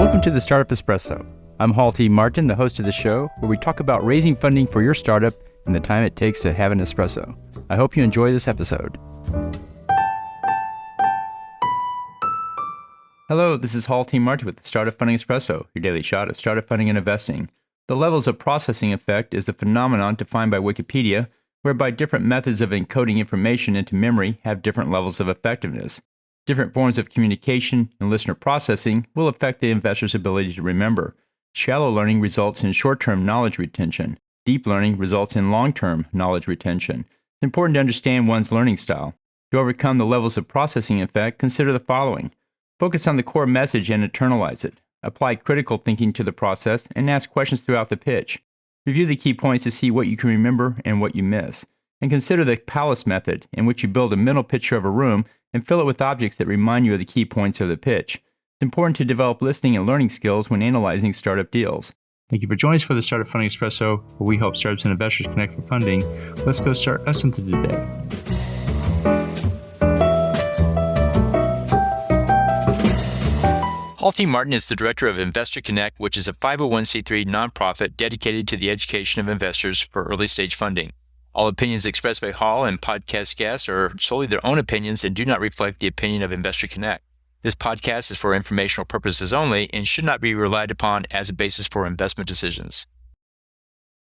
Welcome to the Startup Espresso. I'm Hall T. Martin, the host of the show, where we talk about raising funding for your startup and the time it takes to have an espresso. I hope you enjoy this episode. Hello, this is Hall T. Martin with the Startup Funding Espresso, your daily shot at startup funding and investing. The levels of processing effect is a phenomenon defined by Wikipedia, whereby different methods of encoding information into memory have different levels of effectiveness. Different forms of communication and listener processing will affect the investor's ability to remember. Shallow learning results in short-term knowledge retention. Deep learning results in long-term knowledge retention. It's important to understand one's learning style. To overcome the levels of processing effect, consider the following. Focus on the core message and internalize it. Apply critical thinking to the process and ask questions throughout the pitch. Review the key points to see what you can remember and what you miss. And consider the palace method, in which you build a mental picture of a room and fill it with objects that remind you of the key points of the pitch. It's important to develop listening and learning skills when analyzing startup deals. Thank you for joining us for the Startup Funding Espresso, where we help startups and investors connect for funding. Let's go start us into the day. Hall T. Martin is the director of Investor Connect, which is a 501c3 nonprofit dedicated to the education of investors for early-stage funding. All opinions expressed by Hall and podcast guests are solely their own opinions and do not reflect the opinion of Investor Connect. This podcast is for informational purposes only and should not be relied upon as a basis for investment decisions.